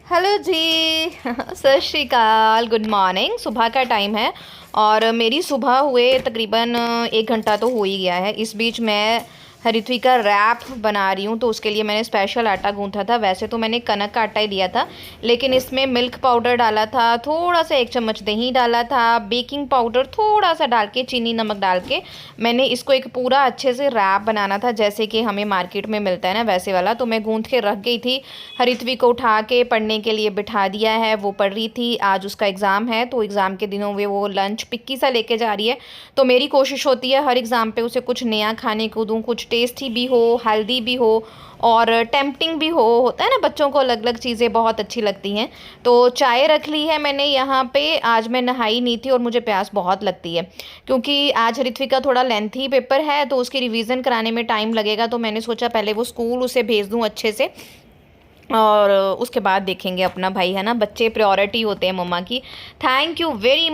Hello जी। सत श्री अकाल, good morning. सुबह का टाइम है और मेरी सुबह हुए तकरीबन 1 घंटा तो हो ही गया है। इस बीच मैं हरित्वी का रैप बना रही हूँ, तो उसके लिए मैंने स्पेशल आटा गूंथा था। वैसे तो मैंने कनक का आटा ही लिया था, लेकिन इसमें मिल्क पाउडर डाला था, थोड़ा सा 1 चम्मच दही डाला था, बेकिंग पाउडर थोड़ा सा डाल के, चीनी नमक डाल के मैंने इसको एक पूरा अच्छे से रैप बनाना था, जैसे कि हमें मार्केट में मिलता है ना वैसे वाला। तो मैं गूंथ के रख गई थी। हरित्वी को उठा के पढ़ने के लिए बिठा दिया है, वो पढ़ रही थी। आज उसका एग्ज़ाम है, तो एग्ज़ाम के दिनों में वो लंच पिक्की सा लेके जा रही है। तो मेरी कोशिश होती है हर एग्ज़ाम पे उसे कुछ नया खाने को दूँ, कुछ टेस्टी भी हो, हेल्दी भी हो और टेम्पटिंग भी हो। होता है ना, बच्चों को अलग अलग चीज़ें बहुत अच्छी लगती हैं। तो चाय रख ली है मैंने यहाँ पे। आज मैं नहाई नहीं थी और मुझे प्यास बहुत लगती है, क्योंकि आज हरित्वी का थोड़ा लेंथी पेपर है, तो उसकी रिवीजन कराने में टाइम लगेगा। तो मैंने सोचा पहले वो स्कूल उसे भेज दूँ अच्छे से, और उसके बाद देखेंगे अपना। भाई है ना, बच्चे प्रायोरिटी होते हैं मम्मा की। थैंक यू वेरी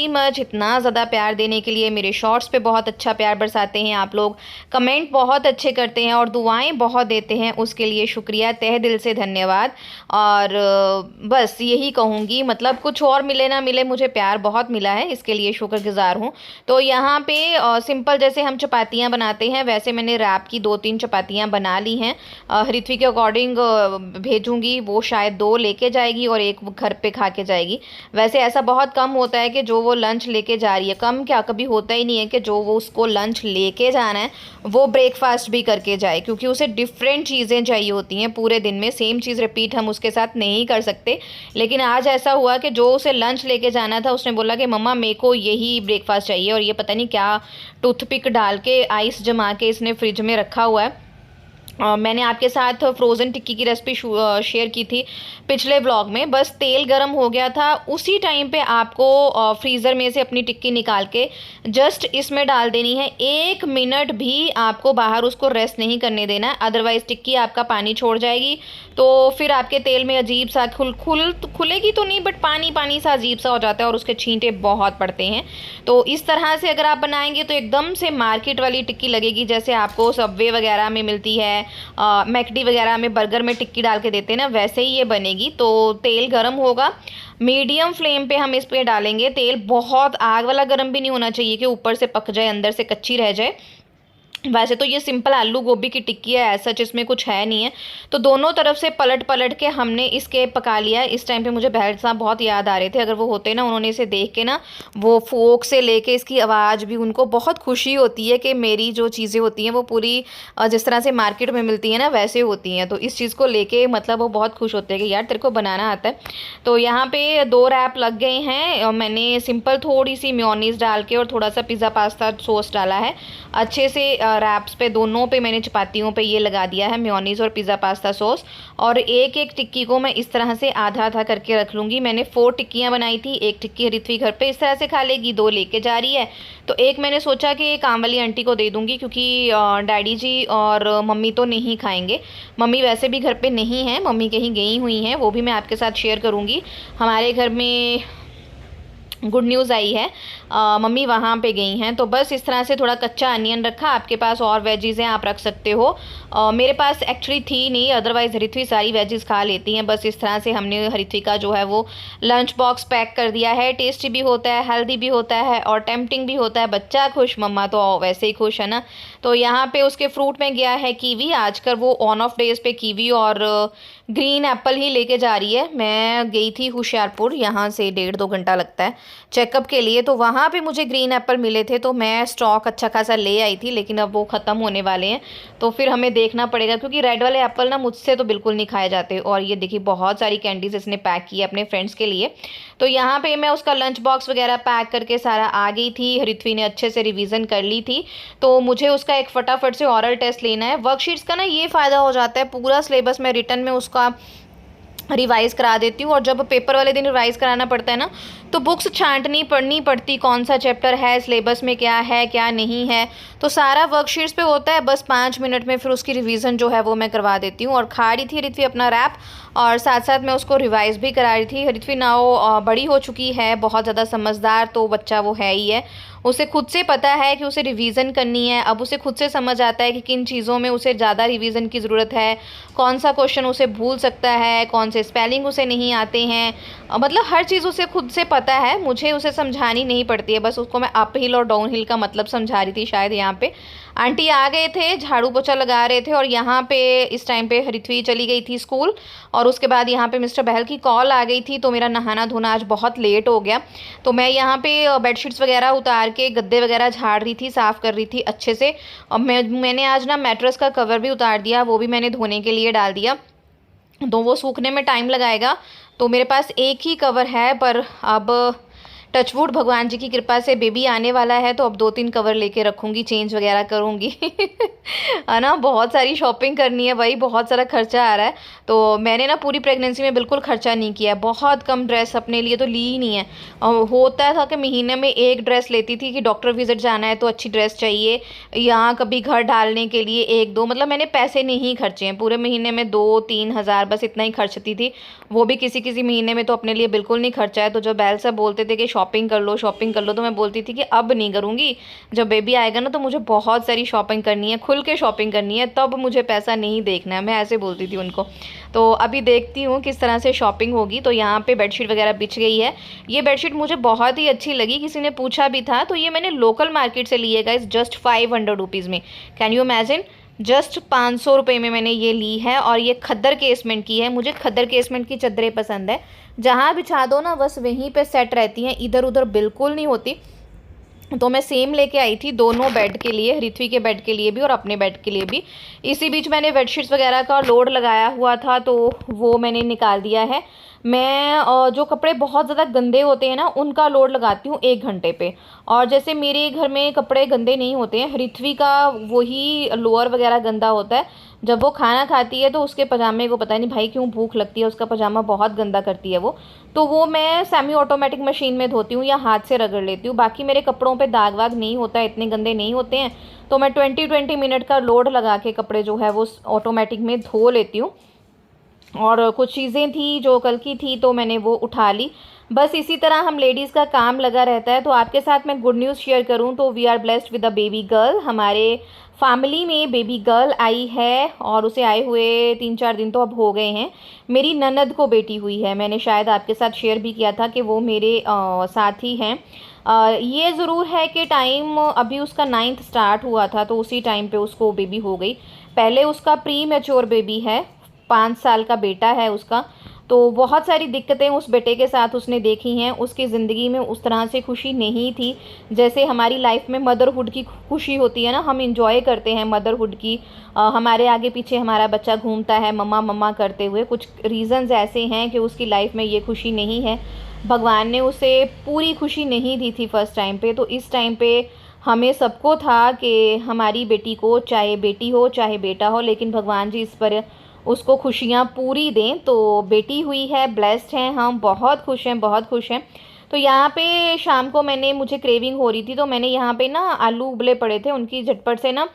मच इतना ज़्यादा प्यार देने के लिए। मेरे शॉर्ट्स पे बहुत अच्छा प्यार बरसाते हैं आप लोग, कमेंट बहुत अच्छे करते हैं और दुआएं बहुत देते हैं, उसके लिए शुक्रिया, तहे दिल से धन्यवाद। और बस यही कहूँगी, मतलब कुछ और मिले ना मिले, मुझे प्यार बहुत मिला है, इसके लिए शुक्रगुजार हूँ। तो यहाँ पे सिंपल जैसे हम चपातियाँ बनाते हैं, वैसे मैंने रैप की 2-3 चपातियाँ बना ली हैं। हरित्वी के अकॉर्डिंग भेजूंगी। वो शायद 2 लेके जाएगी और 1 वो घर पे खा के जाएगी। वैसे ऐसा बहुत कम होता है कि जो वो लंच लेके जा रही है, कम क्या कभी होता ही नहीं है कि जो वो उसको लंच लेके जाना है वो ब्रेकफास्ट भी करके जाए, क्योंकि उसे डिफरेंट चीज़ें चाहिए होती हैं पूरे दिन में। सेम चीज़ रिपीट हम उसके साथ नहीं कर सकते। लेकिन आज ऐसा हुआ कि जो उसे लंच लेके जाना था, उसने बोला कि मम्मा मेरे को यही ब्रेकफास्ट चाहिए, और ये पता नहीं क्या टूथपिक डाल के आइस जमा के इसने फ्रिज में रखा हुआ है। मैंने आपके साथ फ्रोज़न टिक्की की रेसिपी शेयर की थी पिछले व्लॉग में। बस तेल गरम हो गया था, उसी टाइम पे आपको फ्रीज़र में से अपनी टिक्की निकाल के जस्ट इसमें डाल देनी है। 1 मिनट भी आपको बाहर उसको रेस्ट नहीं करने देना है, अदरवाइज़ टिक्की आपका पानी छोड़ जाएगी। तो फिर आपके तेल में अजीब सा खुलेगी तो नहीं, बट पानी पानी सा अजीब सा हो जाता है और उसके छींटे बहुत पड़ते हैं। तो इस तरह से अगर आप बनाएंगे तो एकदम से मार्केट वाली टिक्की लगेगी, जैसे आपको सबवे वगैरह में मिलती है, मैकडी वगैरह में बर्गर में टिक्की डाल के देते हैं ना, वैसे ही ये बनेगी। तो तेल गरम होगा, मीडियम फ्लेम पे हम इस पे डालेंगे। तेल बहुत आग वाला गरम भी नहीं होना चाहिए कि ऊपर से पक जाए अंदर से कच्ची रह जाए। वैसे तो ये सिंपल आलू गोभी की टिक्की है, ऐसा जिसमें कुछ है नहीं है। तो दोनों तरफ से पलट पलट के हमने इसके पका लिया है। इस टाइम पे मुझे बहल साहब बहुत याद आ रहे थे। अगर वो होते ना, उन्होंने इसे देख के ना, वो फोक से लेके इसकी आवाज़ भी, उनको बहुत खुशी होती है कि मेरी जो चीज़ें होती हैं वो पूरी जिस तरह से मार्केट में मिलती है ना वैसे होती हैं। तो इस चीज़ को लेके मतलब वो बहुत खुश होते हैं कि यार तेरे को बनाना आता है। तो यहाँ पे 2 रैप लग गए हैं और मैंने सिंपल थोड़ी सी मेयोनीज़ डाल के और थोड़ा सा पिज़्ज़ा पास्ता सॉस डाला है। अच्छे से रैप्स पे, दोनों पे मैंने चपातियों पे ये लगा दिया है मेयोनीज़ और पिज़्ज़ा पास्ता सॉस। और एक एक टिक्की को मैं इस तरह से आधा आधा करके रख लूँगी। मैंने 4 टिक्कियाँ बनाई थी, 1 टिक्की हरित्वी घर पे इस तरह से खा लेगी, 2 लेके जा रही है। तो एक मैंने सोचा कि काम वाली आंटी को दे दूँगी, क्योंकि डैडी जी और मम्मी तो नहीं खाएंगे। मम्मी वैसे भी घर पे नहीं है, मम्मी कहीं गई हुई हैं, वो भी मैं आपके साथ शेयर करूँगी। हमारे घर में गुड न्यूज़ आई है, मम्मी वहाँ पे गई हैं। तो बस इस तरह से थोड़ा कच्चा अनियन रखा। आपके पास और वेजीज़ हैं आप रख सकते हो, मेरे पास एक्चुअली थी नहीं, अदरवाइज़ हरित्वी सारी वेजीज़ खा लेती हैं। बस इस तरह से हमने हरित्वी का जो है वो लंच बॉक्स पैक कर दिया है। टेस्टी भी होता है, हेल्दी भी होता है और टेम्पटिंग भी होता है। बच्चा खुश, मम्मा तो वैसे ही खुश है ना। तो यहाँ पे उसके फ्रूट में गया है कीवी। आजकल वो ऑन ऑफ डेज़ पे कीवी और ग्रीन एप्पल ही लेके जा रही है। मैं गई थी होशियारपुर, यहाँ से 1.5-2 घंटा लगता है चेकअप के लिए, तो वहाँ पे मुझे ग्रीन एप्पल मिले थे, तो मैं स्टॉक अच्छा खासा ले आई थी। लेकिन अब वो ख़त्म होने वाले हैं, तो फिर हमें देखना पड़ेगा, क्योंकि रेड वाले एप्पल ना मुझसे तो बिल्कुल नहीं खाए जाते। और ये देखिए बहुत सारी कैंडीज़ इसने पैक की है अपने फ्रेंड्स के लिए। तो यहाँ पे मैं उसका लंच बॉक्स वगैरह पैक करके सारा आ गई थी। हरित्वी ने अच्छे से रिवीजन कर ली थी, तो मुझे उसका एक फटाफट से ऑरल टेस्ट लेना है। वर्कशीट्स का ना ये फ़ायदा हो जाता है, पूरा सिलेबस मैं रिटर्न में उसका रिवाइज़ करा देती हूँ। और जब पेपर वाले दिन रिवाइज़ कराना पड़ता है ना, तो बुक्स छांटनी पड़नी पड़ती, कौन सा चैप्टर है, सिलेबस में क्या है क्या नहीं है। तो सारा वर्कशीट्स पे होता है, बस 5 मिनट में फिर उसकी रिवीजन जो है वो मैं करवा देती हूँ। और खा रही थी हरित्वी अपना रैप, और साथ साथ मैं उसको रिवाइज़ भी करा रही थी। हरित्वी नाउ बड़ी हो चुकी है, बहुत ज़्यादा समझदार तो बच्चा वो है ही है। उसे खुद से पता है कि उसे रिवीजन करनी है। अब उसे खुद से समझ आता है कि किन चीज़ों में उसे ज़्यादा रिवीजन की ज़रूरत है, कौन सा क्वेश्चन उसे भूल सकता है, कौन से स्पेलिंग उसे नहीं आते हैं। मतलब हर चीज़ उसे खुद से पता है, मुझे उसे समझानी नहीं पड़ती है। बस उसको मैं अप हिल और डाउन हिल का मतलब समझा रही थी शायद। यहाँ पे आंटी आ गए थे, झाड़ू पोछा लगा रहे थे, और यहाँ पे इस टाइम पे हरिथ्वी चली गई थी स्कूल। और उसके बाद यहाँ पे मिस्टर बहल की कॉल आ गई थी, तो मेरा नहाना धोना आज बहुत लेट हो गया। तो मैं यहाँ पे बेडशीट्स वगैरह उतार के गद्दे वगैरह झाड़ रही थी, साफ़ कर रही थी अच्छे से। और मैंने आज ना मैट्रेस का कवर भी उतार दिया, वो भी मैंने धोने के लिए डाल दिया। तो वो सूखने में टाइम लगाएगा। तो मेरे पास एक ही कवर है, पर अब टचवुड भगवान जी की कृपा से बेबी आने वाला है, तो अब 2-3 कवर लेके रखूँगी, चेंज वगैरह करूँगी। है ना, बहुत सारी शॉपिंग करनी है भाई, बहुत सारा खर्चा आ रहा है। तो मैंने ना पूरी प्रेगनेंसी में बिल्कुल खर्चा नहीं किया है, बहुत कम ड्रेस अपने लिए तो ली ही नहीं है। होता था कि महीने में एक ड्रेस लेती थी कि डॉक्टर विजिट जाना है तो अच्छी ड्रेस चाहिए, या कभी घर डालने के लिए 1-2, मतलब मैंने पैसे नहीं खर्चे हैं पूरे महीने में, 2-3 हज़ार बस इतना ही खर्चती थी। वो भी किसी किसी महीने में तो अपने लिए बिल्कुल नहीं खर्चा है। तो जब बैल साहब बोलते थे कि शॉपिंग कर लो शॉपिंग कर लो, तो मैं बोलती थी कि अब नहीं करूँगी, जब बेबी आएगा ना तो मुझे बहुत सारी शॉपिंग करनी है, खुल के शॉपिंग करनी है, तब मुझे पैसा नहीं देखना है, मैं ऐसे बोलती थी उनको। तो अभी देखती हूँ किस तरह से शॉपिंग होगी। तो यहाँ पे बेडशीट वगैरह बिछ गई है। ये बेडशीट मुझे बहुत ही अच्छी लगी, किसी ने पूछा भी था, तो ये मैंने लोकल मार्केट से ली है गाइस, जस्ट 500 रुपीज़ में। कैन यू इमेजिन, जस्ट 500 रुपये में मैंने ये ली है। और ये खद्दर केसमेंट की है, मुझे खद्दर केसमेंट की चादरें पसंद है, जहाँ बिछा दो ना बस वहीं पे सेट रहती हैं, इधर उधर बिल्कुल नहीं होती। तो मैं सेम लेके आई थी दोनों बेड के लिए, ऋत्वी के बेड के लिए भी और अपने बेड के लिए भी। इसी बीच मैंने बेडशीट्स वगैरह का लोड लगाया हुआ था, तो वो मैंने निकाल दिया है। मैं जो कपड़े बहुत ज़्यादा गंदे होते हैं ना, उनका लोड लगाती हूँ 1 घंटे पे। और जैसे मेरे घर में कपड़े गंदे नहीं होते हैं, ऋत्वी का वही लोअर वगैरह गंदा होता है। जब वो खाना खाती है तो उसके पजामे को पता नहीं भाई क्यों भूख लगती है, उसका पजामा बहुत गंदा करती है वो। तो वो मैं सेमी ऑटोमेटिक मशीन में धोती हूँ या हाथ से रगड़ लेती हूँ। बाकी मेरे कपड़ों पे दाग वाग नहीं होता है, इतने गंदे नहीं होते हैं। तो मैं 20-20 मिनट का लोड लगा के कपड़े जो है वो ऑटोमेटिक में धो लेती हूँ। और कुछ चीज़ें थी जो कल की थी, तो मैंने वो उठा ली। बस इसी तरह हम लेडीज़ का काम लगा रहता है। तो आपके साथ मैं गुड न्यूज़ शेयर करूं तो we are blessed with a baby girl. हमारे फैमिली में बेबी गर्ल आई है, और उसे आए हुए 3-4 दिन तो अब हो गए हैं। मेरी ननद को बेटी हुई है, मैंने शायद आपके साथ शेयर भी किया था कि वो मेरे साथ ही हैं। ये ज़रूर है कि टाइम अभी उसका 9th स्टार्ट हुआ था, तो उसी टाइम पे उसको बेबी हो गई। पहले उसका प्री मैच्योर बेबी है, 5 साल का बेटा है उसका। तो बहुत सारी दिक्कतें उस बेटे के साथ उसने देखी हैं। उसकी ज़िंदगी में उस तरह से खुशी नहीं थी जैसे हमारी लाइफ में मदरहुड की खुशी होती है ना, हम इंजॉय करते हैं मदरहुड की। हमारे आगे पीछे हमारा बच्चा घूमता है मम्मा मम्मा करते हुए। कुछ रीज़न्स ऐसे हैं कि उसकी लाइफ में ये खुशी नहीं है। भगवान ने उसे पूरी खुशी नहीं दी थी फर्स्ट टाइम पे। तो इस टाइम पे हमें सबको था कि हमारी बेटी को, चाहे बेटी हो चाहे बेटा हो, लेकिन भगवान जी इस पर उसको खुशियाँ पूरी दें। तो बेटी हुई है, ब्लेस्ड हैं हम, बहुत खुश हैं बहुत खुश हैं। तो यहाँ पे शाम को मुझे क्रेविंग हो रही थी, तो मैंने यहाँ पे ना आलू उबले पड़े थे, उनकी झटपट से ना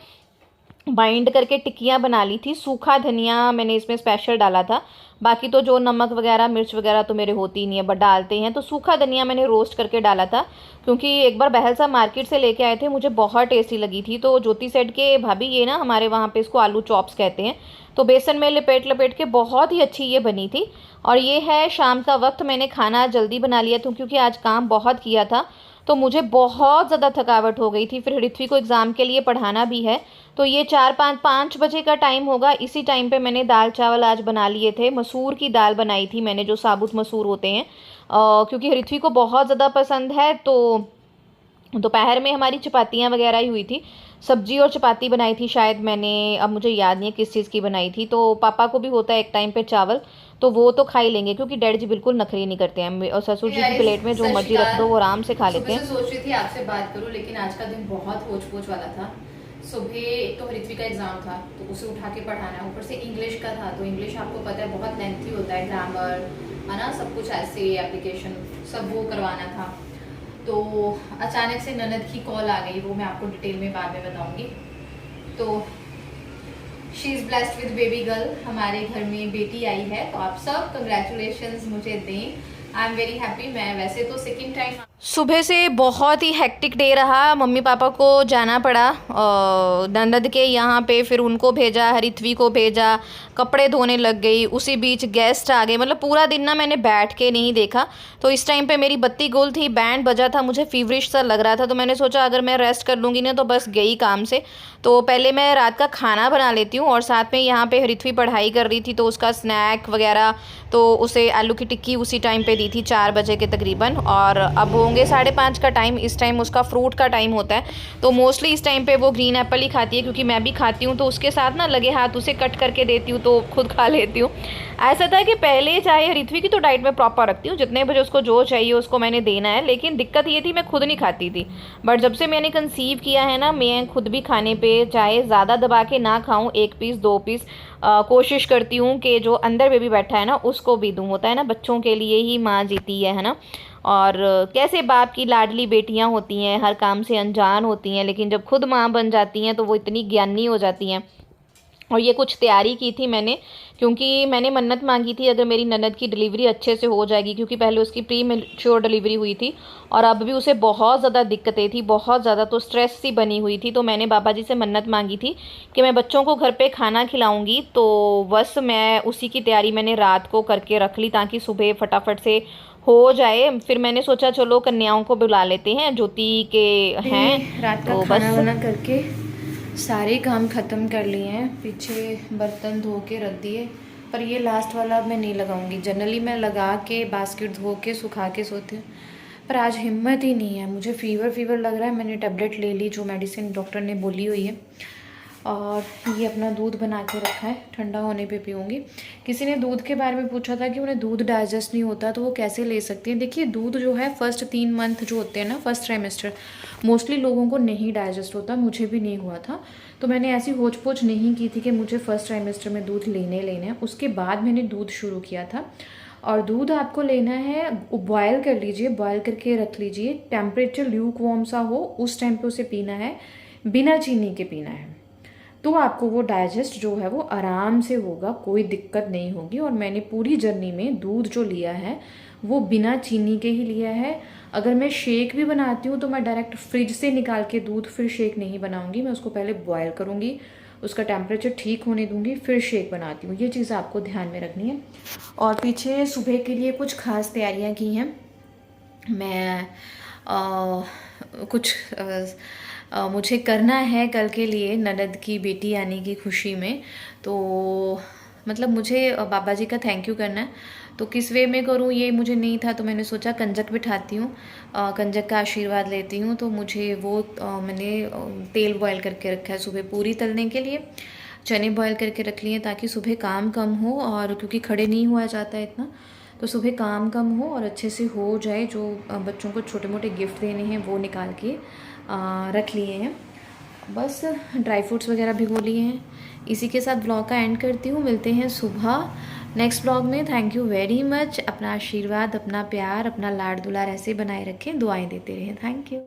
बाइंड करके टिक्कियाँ बना ली थी। सूखा धनिया मैंने इसमें स्पेशल डाला था, बाकी तो जो नमक वगैरह मिर्च वगैरह तो मेरे होती ही नहीं है, बट डालते हैं। तो सूखा धनिया मैंने रोस्ट करके डाला था, क्योंकि एक बार बहल साहब मार्केट से लेके आए थे, मुझे बहुत टेस्टी लगी थी। तो ज्योति सेठ के भाभी, ये ना हमारे वहाँ पे इसको आलू चॉप्स कहते हैं। तो बेसन में लपेट लपेट के बहुत ही अच्छी ये बनी थी। और ये है शाम का वक्त, मैंने खाना जल्दी बना लिया था क्योंकि आज काम बहुत किया था, तो मुझे बहुत ज़्यादा थकावट हो गई थी। फिर ऋत्वी को एग्ज़ाम के लिए पढ़ाना भी है। तो ये 4-5 बजे का टाइम होगा, इसी टाइम पे मैंने दाल चावल आज बना लिए थे। मसूर की दाल बनाई थी मैंने, जो साबुत मसूर होते हैं, क्योंकि ऋत्वी को बहुत ज़्यादा पसंद है। तो दोपहर में हमारी चपातियाँ वगैरह ही हुई थी, सब्जी और चपाती बनाई थी शायद मैंने, अब मुझे याद नहीं है किस चीज़ की बनाई थी। तो पापा को भी होता है एक टाइम पे चावल, तो वो तो खा ही लेंगे, क्योंकि डैड जी बिल्कुल नखरे नहीं करते हैं। और ससुर जी की प्लेट में जो मर्जी रख दो वो आराम से खा लेते हैं। सोच रही थी आपसे बात करूं, लेकिन आज का दिन बहुत होच पोच वाला था। सुबह एक तो ऋत्वी का एग्जाम था, तो उसे उठा के पढ़ाना, ऊपर से इंग्लिश का था। तो इंग्लिश आपको पता है बहुत लेंथी होता है, ग्रामर है ना, सब कुछ ऐसे एप्लीकेशन सब वो करवाना था। तो अचानक से ननद की कॉल आ गई, वो मैं आपको डिटेल में बाद में बताऊंगी। तो she is blessed with baby girl, हमारे घर में बेटी आई है। तो आप सब कंग्रेचुलेशंस मुझे दें। I am very happy. मैं वैसे तो सेकेंड टाइम सुबह से बहुत ही हेक्टिक डे रहा। मम्मी पापा को जाना पड़ा नंदद के यहाँ पे, फिर उनको भेजा, हरिथ्वी को भेजा, कपड़े धोने लग गई, उसी बीच गेस्ट आ गए। मतलब पूरा दिन ना मैंने बैठ के नहीं देखा। तो इस टाइम पे मेरी बत्ती गुल थी, बैंड बजा था, मुझे फीवरिश सा लग रहा था। तो मैंने सोचा अगर मैं रेस्ट कर लूँगी ना तो बस गई काम से। तो पहले मैं रात का खाना बना लेती हूँ, और साथ में यहाँ पे हरिथ्वी पढ़ाई कर रही थी तो उसका स्नैक वगैरह, तो उसे आलू की टिक्की उसी टाइम पे दी थी 4 बजे के तकरीबन। और अब होंगे 5:30 का टाइम। इस टाइम उसका फ्रूट का टाइम होता है, तो मोस्टली इस टाइम पे वो ग्रीन एप्पल ही खाती है, क्योंकि मैं भी खाती हूँ तो उसके साथ ना लगे हाथ उसे कट करके देती हूँ तो खुद खा लेती हूँ। ऐसा था कि पहले चाहे हरिथ्वी की तो डाइट में प्रॉपर रखती हूँ, जितने बजे उसको जो चाहिए उसको मैंने देना है, लेकिन दिक्कत ये थी मैं खुद नहीं खाती थी। बट जब से मैंने कंसीव किया है ना, मैं खुद भी खाने पे चाहे ज़्यादा दबा के ना खाऊं, 1 पीस 2 पीस कोशिश करती हूँ कि जो अंदर बेबी बैठा है ना उसको भी दूँ। होता है ना, बच्चों के लिए ही माँ जीती है ना। और कैसे बाप की लाडली बेटियाँ होती हैं, हर काम से अनजान होती हैं, लेकिन जब खुद माँ बन जाती हैं तो वो इतनी ज्ञानी हो जाती हैं। और ये कुछ तैयारी की थी मैंने, क्योंकि मैंने मन्नत मांगी थी अगर मेरी ननद की डिलीवरी अच्छे से हो जाएगी, क्योंकि पहले उसकी प्री मैच्योर डिलीवरी हुई थी और अब भी उसे बहुत ज़्यादा दिक्कतें थी, बहुत ज़्यादा तो स्ट्रेस सी बनी हुई थी। तो मैंने बाबा जी से मन्नत मांगी थी कि मैं बच्चों को घर पे खाना खिलाऊंगी। तो बस मैं उसी की तैयारी मैंने रात को करके रख ली ताकि सुबह फटाफट से हो जाए। फिर मैंने सोचा चलो कन्याओं को बुला लेते हैं, ज्योति के हैं। रात का तो खाना बस वाना करके सारे काम ख़त्म कर लिए हैं, पीछे बर्तन धो के रख दिए। पर ये लास्ट वाला अब मैं नहीं लगाऊंगी। जनरली मैं लगा के बास्केट धो के सुखा के सोती हूँ, पर आज हिम्मत ही नहीं है। मुझे फीवर लग रहा है। मैंने टैबलेट ले ली जो मेडिसिन डॉक्टर ने बोली हुई है, और ये अपना दूध बना के रखा है, ठंडा होने पे पीऊँगी। किसी ने दूध के बारे में पूछा था कि उन्हें दूध डाइजेस्ट नहीं होता तो वो कैसे ले सकती हैं। देखिए दूध जो है फर्स्ट 3 मंथ जो होते हैं ना, फर्स्ट ट्राइमेस्टर, मोस्टली लोगों को नहीं डाइजेस्ट होता, मुझे भी नहीं हुआ था। तो मैंने ऐसी होच पोच नहीं की थी कि मुझे फर्स्ट ट्राइमेस्टर में दूध लेना है। उसके बाद मैंने दूध शुरू किया था। और दूध आपको लेना है, बॉयल कर लीजिए, बॉयल करके रख लीजिए, टेम्परेचर ल्यूक वार्म सा हो उस टाइम पे उसे पीना है, बिना चीनी के पीना है। तो आपको वो डाइजेस्ट जो है वो आराम से होगा, कोई दिक्कत नहीं होगी। और मैंने पूरी जर्नी में दूध जो लिया है वो बिना चीनी के ही लिया है। अगर मैं शेक भी बनाती हूँ तो मैं डायरेक्ट फ्रिज से निकाल के दूध फिर शेक नहीं बनाऊँगी, मैं उसको पहले बॉयल करूँगी, उसका टेम्परेचर ठीक होने दूँगी, फिर शेक बनाती हूँ। ये चीज़ आपको ध्यान में रखनी है। और पीछे सुबह के लिए कुछ खास तैयारियाँ की हैं। मैं कुछ मुझे करना है कल के लिए ननद की बेटी आने की खुशी में। तो मतलब मुझे बाबा जी का थैंक यू करना है, तो किस वे में करूँ ये मुझे नहीं था। तो मैंने सोचा कंजक बिठाती हूँ, कंजक का आशीर्वाद लेती हूँ। तो मुझे वो मैंने तेल बॉयल करके रखा है सुबह पूरी तलने के लिए, चने बॉयल करके रख लिए ताकि सुबह काम कम हो, और क्योंकि खड़े नहीं हुआ जाता है इतना, तो सुबह काम कम हो और अच्छे से हो जाए। जो बच्चों को छोटे मोटे गिफ्ट देने हैं वो निकाल के रख लिए हैं। बस ड्राई फ्रूट्स वगैरह भिगो लिए हैं। इसी के साथ ब्लॉग का एंड करती हूँ। मिलते हैं सुबह नेक्स्ट ब्लॉग में। Thank you very much. अपना आशीर्वाद, अपना प्यार, अपना लाड दुलार ऐसे बनाए रखें, दुआएं देते रहें। Thank you.